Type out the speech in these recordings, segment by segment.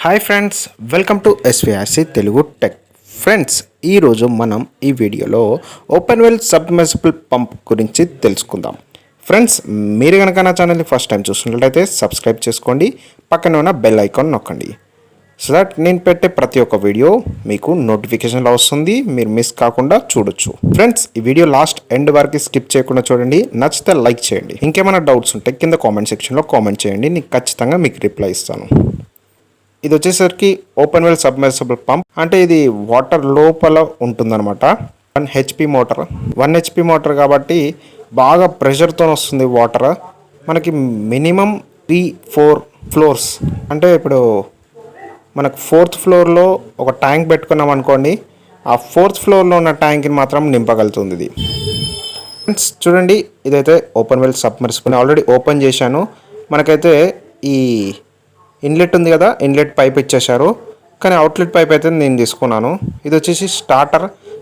Hi friends, welcome to SVRC Telugu tech. Friends, ఈరోజు మనం ఈ వీడియోలో ఓపెన్వెల్ సబ్మర్సిబుల్ పంప్ గురించి తెలుసుకుందాం. ఫ్రెండ్స్, మీరు కనుక నా ఛానల్ని ఫస్ట్ టైం చూస్తున్నట్లయితే సబ్స్క్రైబ్ చేసుకోండి, పక్కన ఉన్న బెల్ ఐకాన్ నొక్కండి. సో దట్ నేను పెట్టే ప్రతి ఒక్క వీడియో మీకు నోటిఫికేషన్లో వస్తుంది, మీరు మిస్ కాకుండా చూడొచ్చు. ఫ్రెండ్స్, ఈ వీడియో లాస్ట్ ఎండ్ వరకు స్కిప్ చేయకుండా చూడండి. నచ్చితే లైక్ చేయండి. ఇంకేమైనా డౌట్స్ ఉంటే కింద కామెంట్ సెక్షన్లో కామెంట్ చేయండి, నేను ఖచ్చితంగా మీకు రిప్లై ఇస్తాను. ఇది వచ్చేసరికి ఓపెన్వెల్ సబ్మర్సిబుల్ పంప్. అంటే ఇది వాటర్ లోపల ఉంటుందన్నమాట. 1 HP మోటార్, 1 HP మోటార్ కాబట్టి బాగా ప్రెషర్తో వస్తుంది వాటర్. మనకి మినిమం 3-4 ఫ్లోర్స్, అంటే ఇప్పుడు మనకు 4th ఫ్లోర్లో ఒక ట్యాంక్ పెట్టుకున్నాం అనుకోండి, ఆ 4th ఫ్లోర్లో ఉన్న ట్యాంక్ని మాత్రం నింపగలుగుతుంది ఇది. ఫ్రెండ్స్ చూడండి, ఇదైతే ఓపెన్వెల్ సబ్మర్సిబుల్ ఆల్రెడీ ఓపెన్ చేశాను. మనకైతే ఈ ఇన్లెట్ ఉంది కదా, ఇన్లెట్ పైప్ ఇచ్చేశారు, కానీ అవుట్లెట్ పైప్ అయితే నేను తీసుకున్నాను. ఇది వచ్చేసి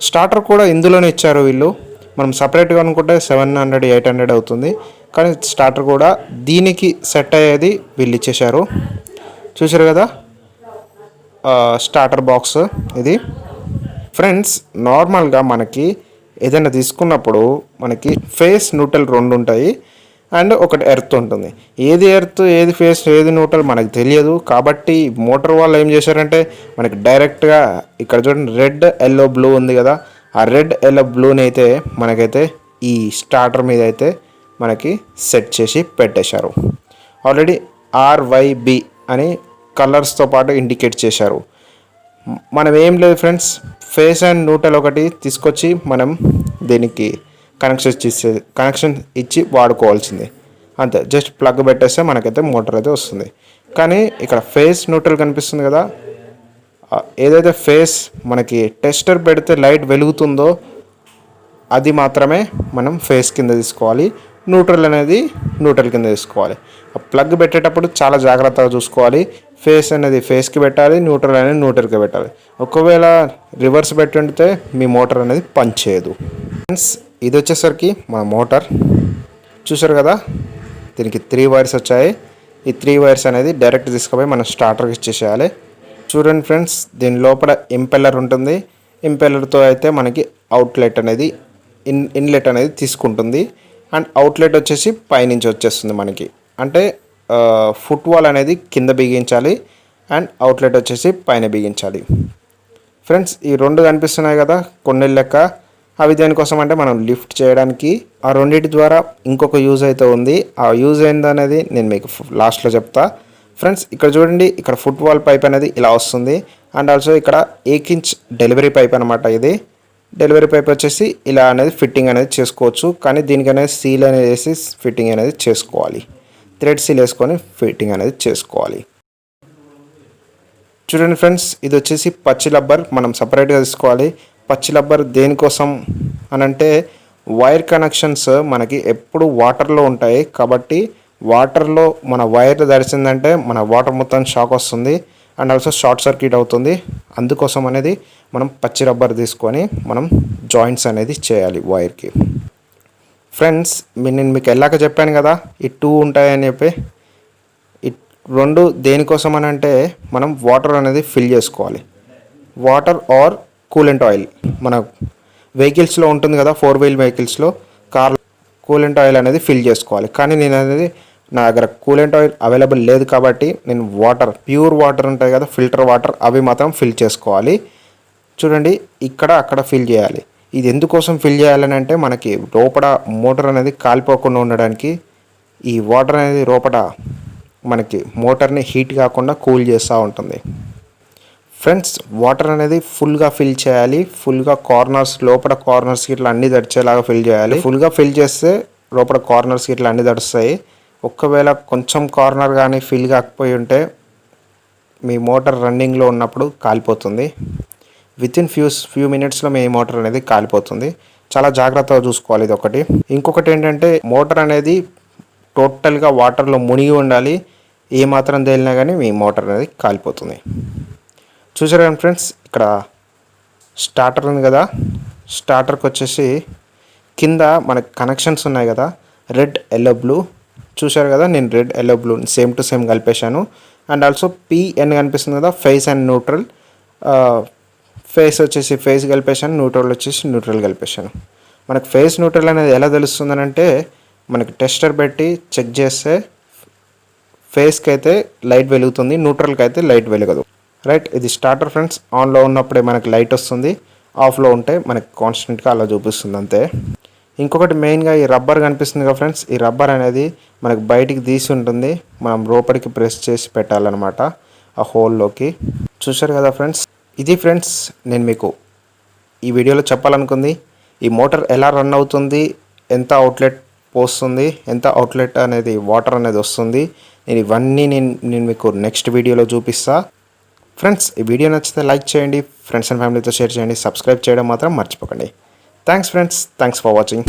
స్టార్టర్ కూడా ఇందులోనే ఇచ్చారు వీళ్ళు. మనం సపరేట్గా అనుకుంటే 700-800 అవుతుంది, కానీ స్టార్టర్ కూడా దీనికి సెట్ అయ్యేది వీళ్ళు ఇచ్చేశారు. చూసారు కదా స్టార్టర్ బాక్స్ ఇది. ఫ్రెండ్స్, నార్మల్గా మనకి ఏదైనా తీసుకున్నప్పుడు మనకి ఫేస్ న్యూట్రల్ 2 ఉంటాయి అండ్ ఒకటి ఎర్త్ ఉంటుంది. ఏది ఎర్త్, ఏది ఫేస్, ఏది న్యూట్రల్ మనకు తెలియదు. కాబట్టి మోటార్ వాళ్ళు ఏం చేశారంటే మనకి డైరెక్ట్గా ఇక్కడ చూడండి, రెడ్, ఎల్లో, బ్లూ ఉంది కదా, ఆ రెడ్, ఎల్లో, బ్లూని అయితే మనకైతే ఈ స్టార్టర్ మీద అయితే మనకి సెట్ చేసి పెట్టేశారు. ఆల్రెడీ RYB అని కలర్స్తో పాటు ఇండికేట్ చేశారు. మనం ఏం లేదు ఫ్రెండ్స్, ఫేస్ అండ్ న్యూట్రల్ ఒకటి తీసుకొచ్చి మనం దీనికి కనెక్షన్ ఇచ్చి వాడుకోవాల్సింది అంతే. జస్ట్ ప్లగ్ పెట్టేస్తే మనకైతే మోటార్ అయితే వస్తుంది. కానీ ఇక్కడ ఫేస్ న్యూట్రల్ కనిపిస్తుంది కదా, ఏదైతే ఫేస్ మనకి టెస్టర్ పెడితే లైట్ వెలుగుతుందో అది మాత్రమే మనం ఫేస్ కింద తీసుకోవాలి, న్యూట్రల్ అనేది న్యూట్రల్ కింద తీసుకోవాలి. ఆ ప్లగ్ పెట్టేటప్పుడు చాలా జాగ్రత్తగా చూసుకోవాలి. ఫేస్ అనేది ఫేస్కి పెట్టాలి, న్యూట్రల్ అనేది న్యూట్రల్కి పెట్టాలి. ఒకవేళ రివర్స్ పెట్టుంటే మీ మోటార్ అనేది పనిచేయదు. ఫ్రెండ్స్, ఇది వచ్చేసరికి మన మోటార్ చూసారు కదా, దీనికి 3 వైర్స్ వచ్చాయి. ఈ 3 వైర్స్ అనేది డైరెక్ట్ తీసుకుపోయి మనం స్టార్టర్కి ఇచ్చేసేయాలి. చూడండి ఫ్రెండ్స్, దీని లోపల ఇంపెల్లర్ ఉంటుంది. ఇంపెల్లర్తో అయితే మనకి అవుట్లెట్ అనేది ఇన్లెట్ అనేది తీసుకుంటుంది. అండ్ అవుట్లెట్ వచ్చేసి పైనుంచి వచ్చేస్తుంది మనకి. అంటే ఫుట్ వాల్ అనేది కింద బిగించాలి అండ్ అవుట్లెట్ వచ్చేసి పైన బిగించాలి. ఫ్రెండ్స్, ఈ 2 కనిపిస్తున్నాయి కదా కొన్ని లెక్క, అవి దేనికోసం అంటే మనం లిఫ్ట్ చేయడానికి. ఆ రెండింటి ద్వారా ఇంకొక యూజ్ అయితే ఉంది. ఆ యూజ్ ఏందనేది నేను మీకు లాస్ట్లో చెప్తా. ఫ్రెండ్స్, ఇక్కడ చూడండి, ఇక్కడ ఫుట్ వాల్ పైప్ అనేది ఇలా వస్తుంది. అండ్ ఆల్సో ఇక్కడ 1 ఇంచ్ డెలివరీ పైప్ అనమాట. ఇది డెలివరీ పైప్ వచ్చేసి ఇలా అనేది ఫిట్టింగ్ అనేది చేసుకోవచ్చు, కానీ దీనికి అనేది సీల్ అనేది వేసి ఫిట్టింగ్ అనేది చేసుకోవాలి. థ్రెడ్ సీల్ వేసుకొని ఫిట్టింగ్ అనేది చేసుకోవాలి. చూడండి ఫ్రెండ్స్, ఇది వచ్చేసి పచ్చి రబ్బర్ మనం సపరేట్గా తీసుకోవాలి. పచ్చి రబ్బర్ దేనికోసం అనంటే వైర్ కనెక్షన్స్ మనకి ఎప్పుడు వాటర్లో ఉంటాయి. కాబట్టి వాటర్లో మన వైర్ తడిసిందంటే మన వాటర్ మొత్తం షాక్ వస్తుంది అండ్ ఆల్సో షార్ట్ సర్క్యూట్ అవుతుంది. అందుకోసం అనేది మనం పచ్చి రబ్బర్ తీసుకొని మనం జాయింట్స్ అనేది చేయాలి వైర్కి. ఫ్రెండ్స్, నేను మీకు వెళ్ళాక చెప్పాను కదా ఈ 2 ఉంటాయని చెప్పి. ఈ 2 దేనికోసం అని అంటే మనం వాటర్ అనేది ఫిల్ చేసుకోవాలి. వాటర్ ఆర్ కూలెంట్ ఆయిల్ మన వెహికల్స్లో ఉంటుంది కదా, 4-wheel వెహికల్స్లో, కార్ కూలెంట్ ఆయిల్ అనేది ఫిల్ చేసుకోవాలి. కానీ నేను అనేది నా దగ్గర కూలెంట్ ఆయిల్ అవైలబుల్ లేదు కాబట్టి నేను వాటర్, ప్యూర్ వాటర్ ఉంటాయి కదా, ఫిల్టర్ వాటర్, అవి మాత్రం ఫిల్ చేసుకోవాలి. చూడండి, ఇక్కడ అక్కడ ఫిల్ చేయాలి. ఇది ఎందుకోసం ఫిల్ చేయాలని అంటే మనకి లోపల మోటార్ అనేది కాలిపోకుండా ఉండడానికి. ఈ వాటర్ అనేది లోపల మనకి మోటార్ని హీట్ కాకుండా కూల్ చేస్తూ ఉంటుంది. ఫ్రెండ్స్, వాటర్ అనేది ఫుల్గా ఫిల్ చేయాలి. ఫుల్గా కార్నర్స్, లోపల కార్నర్స్కి ఇట్లా అన్నీ తడిచేలాగా ఫిల్ చేయాలి. ఫుల్గా ఫిల్ చేస్తే లోపల కార్నర్స్కి ఇట్లా అన్నీ తడుస్తాయి. ఒకవేళ కొంచెం కార్నర్ కానీ ఫిల్ కాకపోయి ఉంటే మీ మోటార్ రన్నింగ్లో ఉన్నప్పుడు కాలిపోతుంది. వితిన్ ఫ్యూ మినిట్స్లో మీ మోటార్ అనేది కాలిపోతుంది. చాలా జాగ్రత్తగా చూసుకోవాలి ఇది ఒకటి. ఇంకొకటి ఏంటంటే మోటార్ అనేది టోటల్గా వాటర్లో మునిగి ఉండాలి. ఏ మాత్రం తేలినా కానీ మీ మోటార్ అనేది కాలిపోతుంది. చూసారు కదా ఫ్రెండ్స్, ఇక్కడ స్టార్టర్ ఉంది కదా, స్టార్టర్కి వచ్చేసి కింద మనకి కనెక్షన్స్ ఉన్నాయి కదా, రెడ్, ఎల్లో, బ్లూ చూశారు కదా, నేను red yellow blue same to same కలిపేశాను. అండ్ ఆల్సో పిఎన్ కనిపిస్తుంది కదా, ఫేస్ అండ్ న్యూట్రల్. ఫేస్ వచ్చేసి ఫేస్ కలిపేశాను, న్యూట్రల్ వచ్చేసి న్యూట్రల్ కలిపేశాను. మనకు ఫేస్ న్యూట్రల్ అనేది ఎలా తెలుస్తుందని అంటే, మనకి టెస్టర్ పెట్టి చెక్ చేస్తే ఫేస్కి అయితే లైట్ వెలుగుతుంది, న్యూట్రల్కి అయితే లైట్ వెలగదు. రైట్, ఇది స్టార్టర్ ఫ్రెండ్స్. ఆన్లో ఉన్నప్పుడే మనకి లైట్ వస్తుంది, ఆఫ్లో ఉంటే మనకి కాన్స్టెంట్గా అలా చూపిస్తుంది అంతే. ఇంకొకటి మెయిన్గా ఈ రబ్బర్ కనిపిస్తుంది కదా ఫ్రెండ్స్, ఈ రబ్బర్ అనేది మనకు బయటికి తీసి ఉంటుంది, మనం లోపలికి ప్రెస్ చేసి పెట్టాలన్నమాట ఆ హోల్లోకి. చూశారు కదా ఫ్రెండ్స్, ఇది ఫ్రెండ్స్ నేను మీకు ఈ వీడియోలో చెప్పాలనుకుంది. ఈ మోటార్ ఎలా రన్ అవుతుంది, ఎంత అవుట్లెట్ పోస్తుంది, ఎంత అవుట్లెట్ అనేది వాటర్ అనేది వస్తుంది, నేను ఇవన్నీ నేను మీకు నెక్స్ట్ వీడియోలో చూపిస్తా. ఫ్రెండ్స్, ఈ వీడియో నచ్చితే లైక్ చేయండి, ఫ్రెండ్స్ అండ్ ఫ్యామిలీతో షేర్ చేయండి, సబ్స్క్రైబ్ చేయడం మాత్రం మర్చిపోకండి. Thanks friends, thanks for watching.